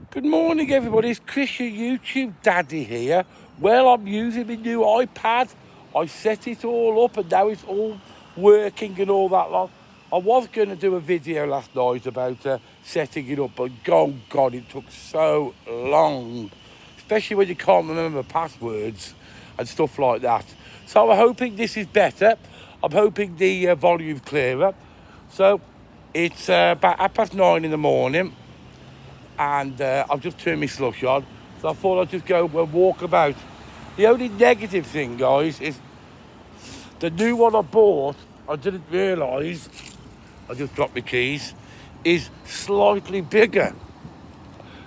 Good morning, everybody. It's Chris, your YouTube daddy here. Well, I'm using my new iPad. I set it all up and now it's all working and all that lot. I was going to do a video last night about setting it up, but oh God, it took so long, especially when you can't remember passwords and stuff like that. So I'm hoping this is better. I'm hoping the volume's clearer. So it's about 9:30 in the morning, and I've just turned my slush on, so I thought I'd just go and walk about. The only negative thing, guys, is the new one I bought, I didn't realise, I just dropped my keys, is slightly bigger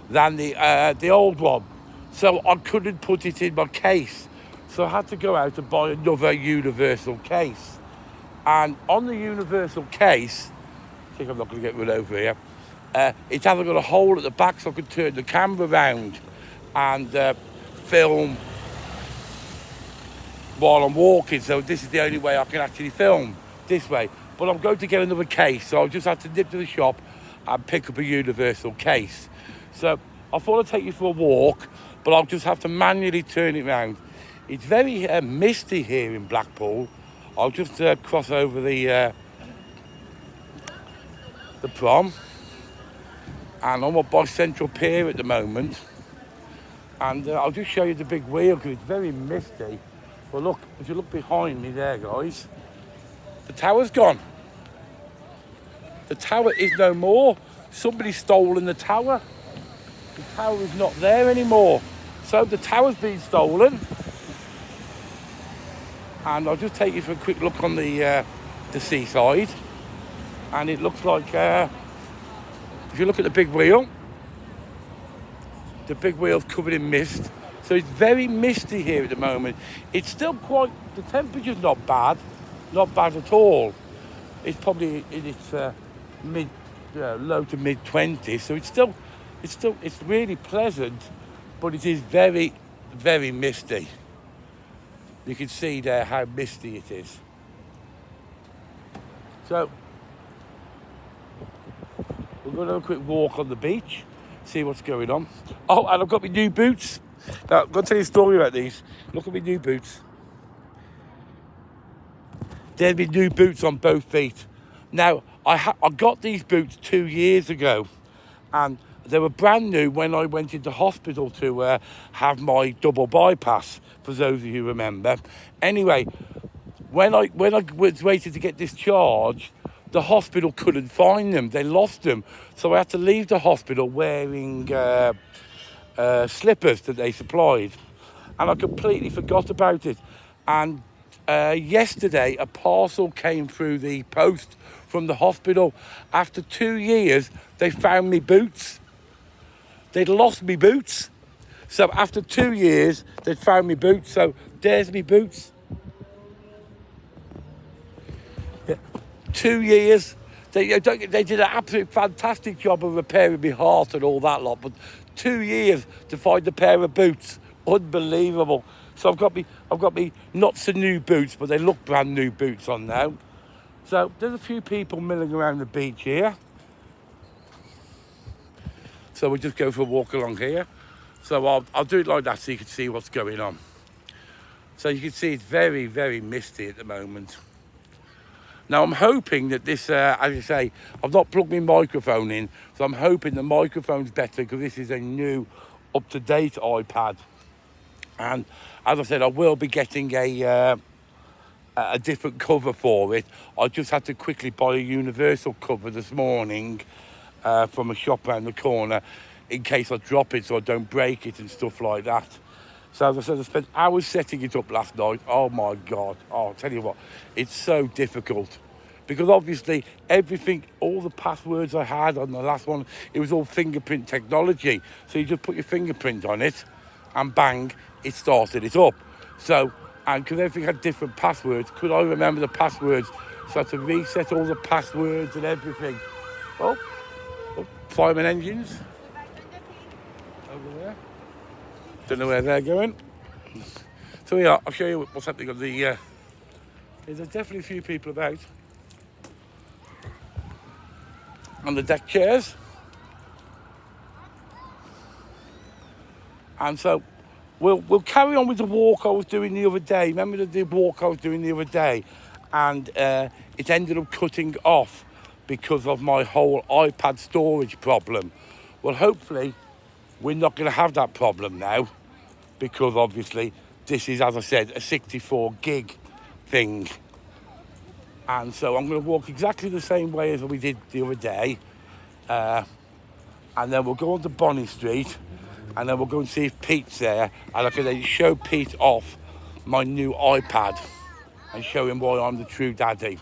than the old one. So I couldn't put it in my case. So I had to go out and buy another universal case. And on the universal case, I think I'm not going to get run over here, it hasn't got a hole at the back so I can turn the camera around and film while I'm walking. So this is the only way I can actually film, this way. But I'm going to get another case, so I'll just have to nip to the shop and pick up a universal case. So I thought I'd take you for a walk, but I'll just have to manually turn it around. It's very misty here in Blackpool. I'll just cross over the prom, and I'm up by Central Pier at the moment, and I'll just show you the big wheel because it's very misty. But look, if you look behind me there, guys, the tower's gone. The tower is no more. Somebody's stolen the tower. The tower is not there anymore. So the tower's been stolen. And I'll just take you for a quick look on the seaside. And it looks like, if you look at the big wheel's covered in mist. So it's very misty here at the moment. It's still quite, the temperature's not bad at all. It's probably in its low to mid 20s. So it's really pleasant, but it is very, very misty. You can see there how misty it is. So we're going to have a quick walk on the beach, see what's going on. Oh, and I've got my new boots. Now, I'm going to tell you a story about these. Look at my new boots. There's my new boots on both feet. Now, I got these boots 2 years ago, and they were brand new when I went into hospital to have my double bypass, for those of you who remember. Anyway, when I was waiting to get discharged, the hospital couldn't find them. They lost them. So I had to leave the hospital wearing slippers that they supplied. And I completely forgot about it. And yesterday, a parcel came through the post from the hospital. After 2 years, they found me boots. They'd lost me boots. So after 2 years, they'd found me boots. So there's me boots. 2 years. They did an absolute fantastic job of repairing my heart and all that lot. But 2 years to find a pair of boots. Unbelievable. So I've got me not so new boots, but they look brand new boots on now. So there's a few people milling around the beach here. So we'll just go for a walk along here. So I'll do it like that so you can see what's going on. So you can see it's very, very misty at the moment. Now I'm hoping that this, as I say, I've not plugged my microphone in, so I'm hoping the microphone's better because this is a new, up-to-date iPad. And as I said, I will be getting a different cover for it. I just had to quickly buy a universal cover this morning from a shop around the corner in case I drop it so I don't break it and stuff like that. So as I said, I spent hours setting it up last night. Oh my God. Oh, I'll tell you what, it's so difficult. Because obviously everything, all the passwords I had on the last one, it was all fingerprint technology. So you just put your fingerprint on it and bang, it started it up. So, and because everything had different passwords, could I remember the passwords? So I had to reset all the passwords and everything. Oh, fireman engines. Over there. Don't know where they're going. So yeah, I'll show you what's happening on the, there's definitely a few people about. On the deck chairs. And so we'll carry on with the walk I was doing the other day. Remember the walk I was doing the other day? And it ended up cutting off because of my whole iPad storage problem. Well, hopefully we're not going to have that problem now, because obviously this is, as I said, a 64 gig thing. And so I'm going to walk exactly the same way as we did the other day. And then we'll go on to Bonny Street, and then we'll go and see if Pete's there, and I can then show Pete off my new iPad and show him why I'm the true daddy.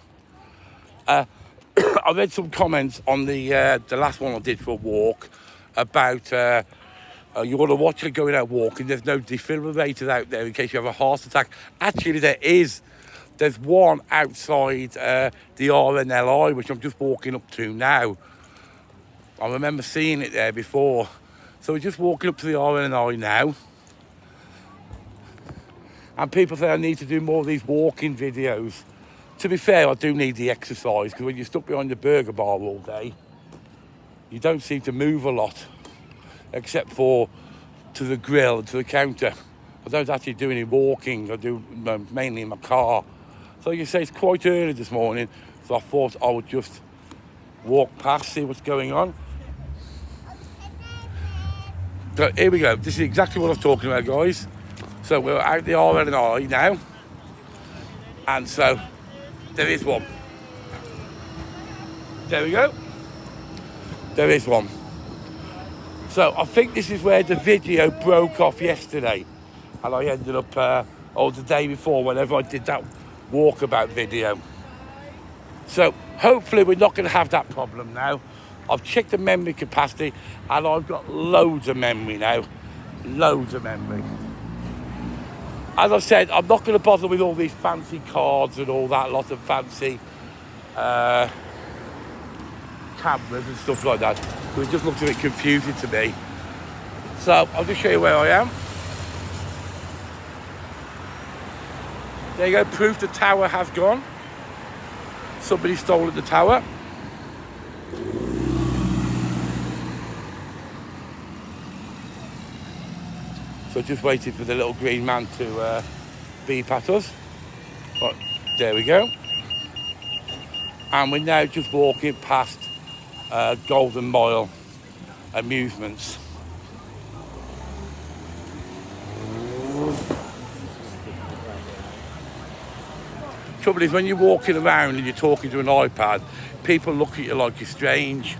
I read some comments on the last one I did for a walk about you want to watch it going out walking. There's no defibrillators out there in case you have a heart attack. Actually, there is. There's one outside the RNLI, which I'm just walking up to now. I remember seeing it there before. So we're just walking up to the RNLI now. And people say I need to do more of these walking videos. To be fair, I do need the exercise, because when you're stuck behind the burger bar all day, you don't seem to move a lot, except for to the grill and to the counter. I don't actually do any walking. I do mainly in my car. So you say it's quite early this morning, so I thought I would just walk past, see what's going on. So here we go. This is exactly what I was talking about, guys. So we're out the RNLI now. And so there is one. There we go. There is one. So I think this is where the video broke off yesterday. And I ended up, the day before, whenever I did that walkabout video. So hopefully we're not going to have that problem now. I've checked the memory capacity, and I've got loads of memory now. Loads of memory. As I said, I'm not going to bother with all these fancy cards and all that lot of fancy cameras and stuff like that. It just looks a bit confusing to me. So I'll just show you where I am. There you go, proof the tower has gone. Somebody stole the tower. So just waiting for the little green man to beep at us. But there we go. And we're now just walking past Golden Mile Amusements. Trouble is, when you're walking around and you're talking to an iPad, people look at you like you're strange.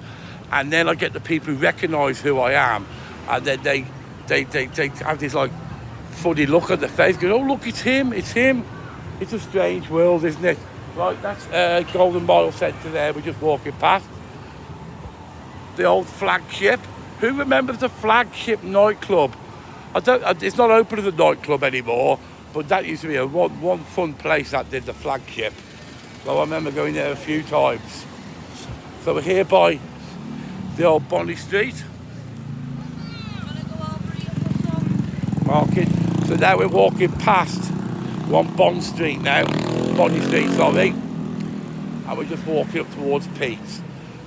And then I get the people who recognise who I am, and then they have this like funny look on their face, going, "Oh look, it's him. It's a strange world, isn't it?" Right, that's Golden Mile Centre there. We're just walking past the old Flagship. Who remembers the Flagship nightclub? It's not open as a nightclub anymore, but that used to be a one fun place that did the Flagship. So I remember going there a few times. So we're here by the old Bonny Street market. So now we're walking past Bonny Street now. Bonny Street, sorry. And we're just walking up towards Pete's.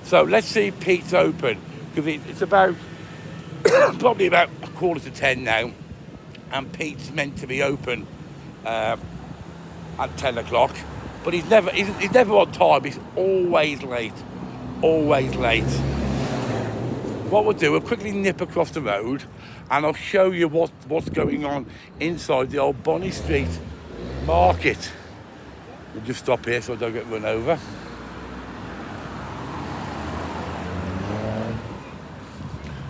So let's see if Pete's open, because it's about probably about 9:45 now, and Pete's meant to be open at 10 o'clock. But he's never on time. He's always late. Always late. What we'll do, we'll quickly nip across the road, and I'll show you what's going on inside the old Bonny Street market. We'll just stop here so I don't get run over.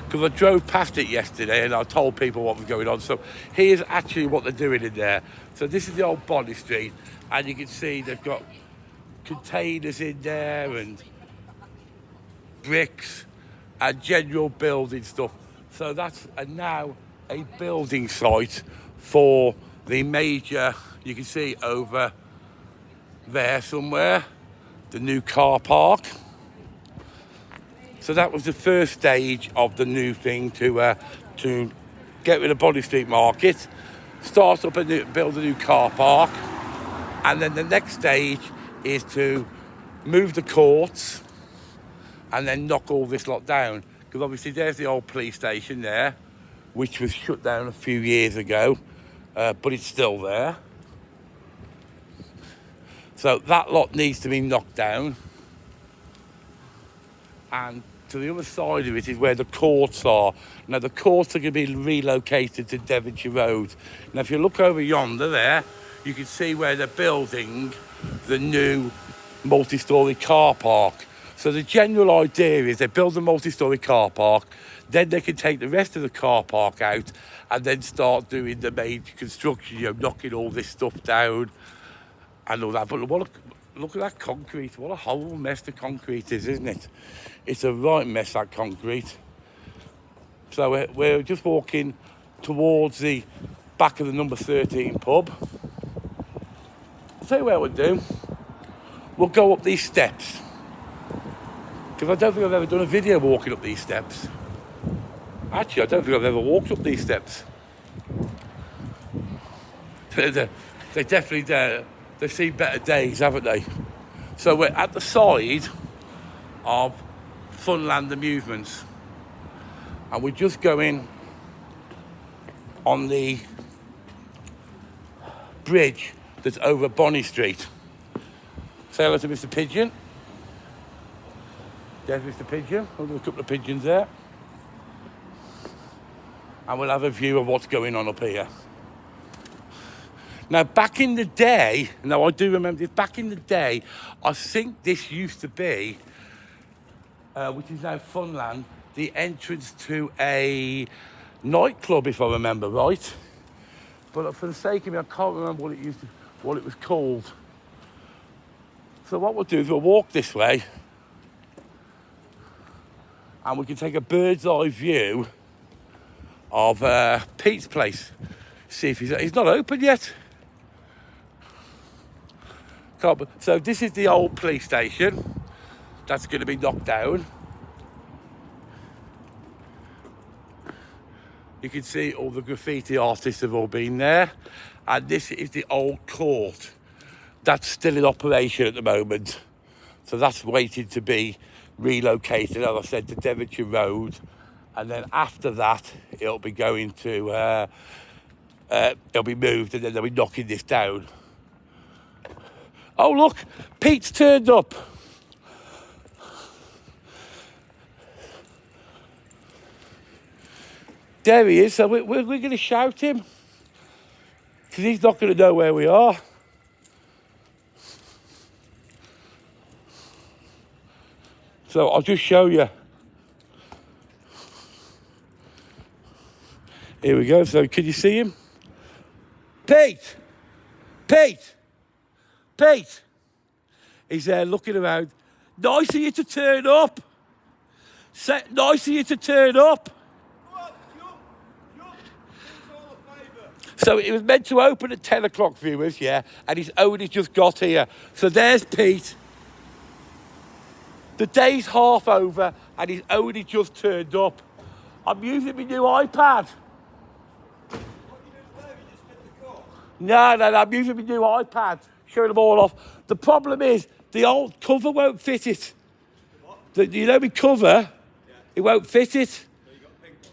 Because I drove past it yesterday and I told people what was going on. So here's actually what they're doing in there. So this is the old Bonny Street, and you can see they've got containers in there and bricks and general building stuff. So that's now a building site for the major, you can see over there somewhere, the new car park. So that was the first stage of the new thing to get rid of Bonny Street Market, start up build a new car park, and then the next stage is to move the courts and then knock all this lot down. Because obviously there's the old police station there, which was shut down a few years ago, but it's still there. So that lot needs to be knocked down. And to the other side of it is where the courts are. Now, the courts are going to be relocated to Devonshire Road. Now, if you look over yonder there, you can see where they're building the new multi-storey car park. So the general idea is they build a multi-storey car park, then they can take the rest of the car park out and then start doing the major construction, you know, knocking all this stuff down and all that. But look at that concrete. What a horrible mess the concrete is, isn't it? It's a right mess, that concrete. So we're just walking towards the back of the number 13 pub. I'll tell you what we'll do. We'll go up these steps. Because I don't think I've ever done a video walking up these steps. Actually, I don't think I've ever walked up these steps. They definitely, they've seen better days, haven't they? So we're at the side of Funland Amusements. And we're just going on the bridge that's over Bonny Street. Say hello to Mr. Pigeon. There's Mr. Pigeon. There's a couple of pigeons there. And we'll have a view of what's going on up here. Now, back in the day, now I do remember this, back in the day, I think this used to be, which is now Funland, the entrance to a nightclub, if I remember right. But for the sake of me, I can't remember what it was called. So what we'll do is we'll walk this way, and we can take a bird's eye view of Pete's place. See if he's not open yet. So this is the old police station. That's going to be knocked down. You can see all the graffiti artists have all been there. And this is the old court. That's still in operation at the moment. So that's waiting to be relocated, as I said, to Devonshire Road. And then after that, it'll be going to, it'll be moved and then they'll be knocking this down. Oh, look, Pete's turned up. There he is, so we're going to shout him. Because he's not going to know where we are. So I'll just show you. Here we go, so can you see him? Pete! Pete! Pete! He's there looking around. Nice of you to turn up. Nice of you to turn up. So it was meant to open at 10 o'clock, viewers, yeah, and he's only just got here. So there's Pete. The day's half over and he's only just turned up. I'm using my new iPad. No, I'm using my new iPad. Showing them all off. The problem is, the old cover won't fit it. You know my cover? Yeah. It won't fit it.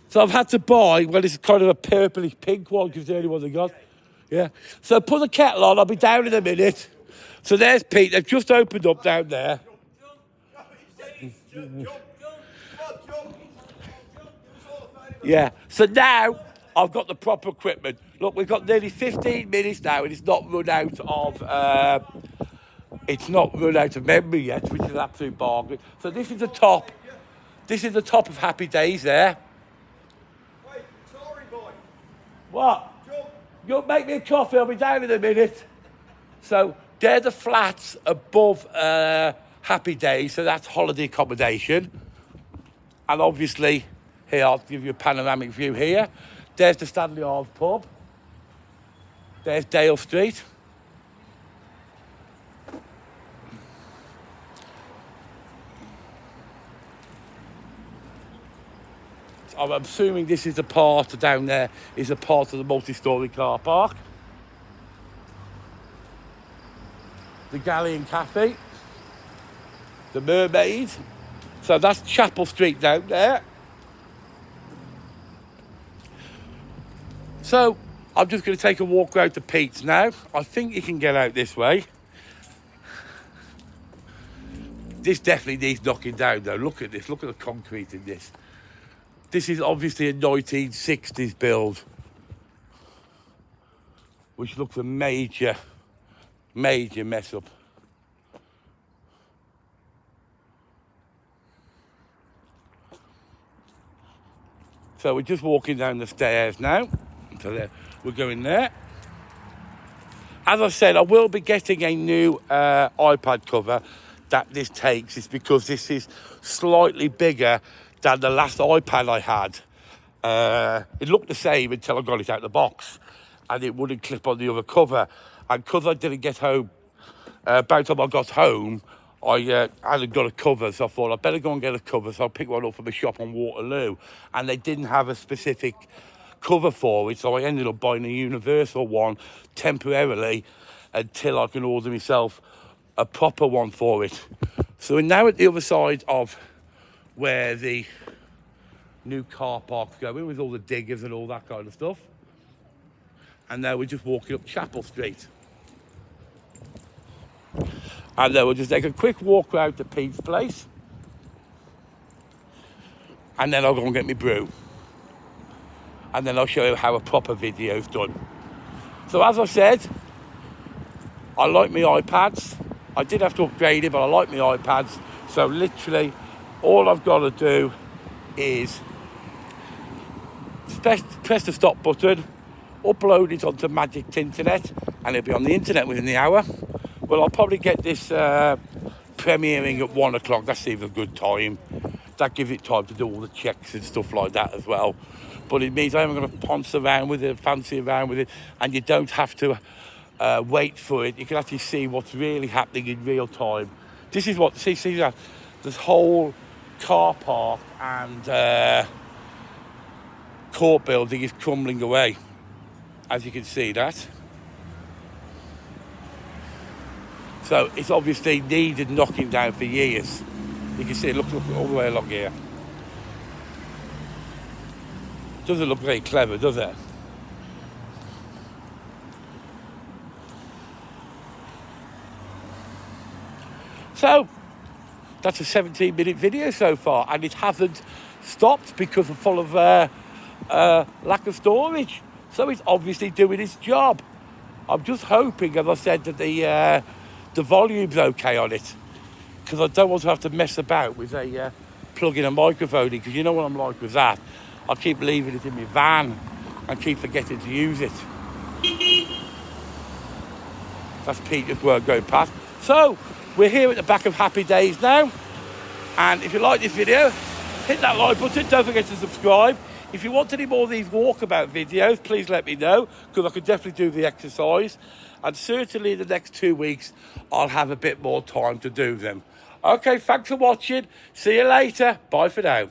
So I've had to buy, well, it's kind of a purplish pink one, because the only one they got. Yeah. So put the kettle on, I'll be down in a minute. So there's Pete, they've just opened up down there. Yeah. So now, I've got the proper equipment. Look, we've got nearly 15 minutes now, and it's not run out of memory yet, which is an absolute bargain. So this is the top. This is the top of Happy Days there. Wait, sorry, boy. What? You'll make me a coffee, I'll be down in a minute. So they're the flats above Happy Days, so that's holiday accommodation. And obviously, here, I'll give you a panoramic view here. There's the Stanley Arms pub. There's Dale Street. I'm assuming this is a part down there, is a part of the multi-storey car park. The Galleon Cafe. The Mermaid. So that's Chapel Street down there. So I'm just going to take a walk around to Pete's now. I think you can get out this way. This definitely needs knocking down though. Look at this, look at the concrete in this. This is obviously a 1960s build, which looks a major mess up. So we're just walking down the stairs now. So there, we're going there. As I said, I will be getting a new iPad cover that this takes. It's because this is slightly bigger than the last iPad I had. It looked the same until I got it out of the box, and it wouldn't clip on the other cover. And because I didn't get home, by the time I got home, I hadn't got a cover, so I thought I'd better go and get a cover. So I picked one up from a shop on Waterloo, and they didn't have a specific cover for it, so I ended up buying a universal one temporarily until I can order myself a proper one for it. So we're now at the other side of where the new car park's going, with all the diggers and all that kind of stuff. And now we're just walking up Chapel Street. And then we'll just take a quick walk around to Pete's place. And then I'll go and get my brew. And then I'll show you how a proper video's done. So as I said, I like my iPads. I did have to upgrade it, but I like my iPads. So literally, all I've got to do is press the stop button, upload it onto Magic Internet, and it'll be on the internet within the hour. Well, I'll probably get this premiering at 1 o'clock. That seems a good time. That gives it time to do all the checks and stuff like that as well. But it means I'm going to ponce around with it, fancy around with it, and you don't have to wait for it. You can actually see what's really happening in real time. This is what, see that? This whole car park and court building is crumbling away, as you can see that. So it's obviously needed knocking down for years. You can see, look all the way along here. Doesn't look very clever, does it? So that's a 17-minute video so far, and it hasn't stopped because of full of lack of storage. So it's obviously doing its job. I'm just hoping, as I said, that the volume's okay on it, because I don't want to have to mess about with plugging a microphone in, because you know what I'm like with that. I keep leaving it in my van and keep forgetting to use it. That's Peter's work going past. So we're here at the back of Happy Days now, and if you like this video, hit that like button. Don't forget to subscribe. If you want any more of these walkabout videos, please let me know, because I could definitely do the exercise. And certainly in the next 2 weeks, I'll have a bit more time to do them. Okay, thanks for watching. See you later. Bye for now.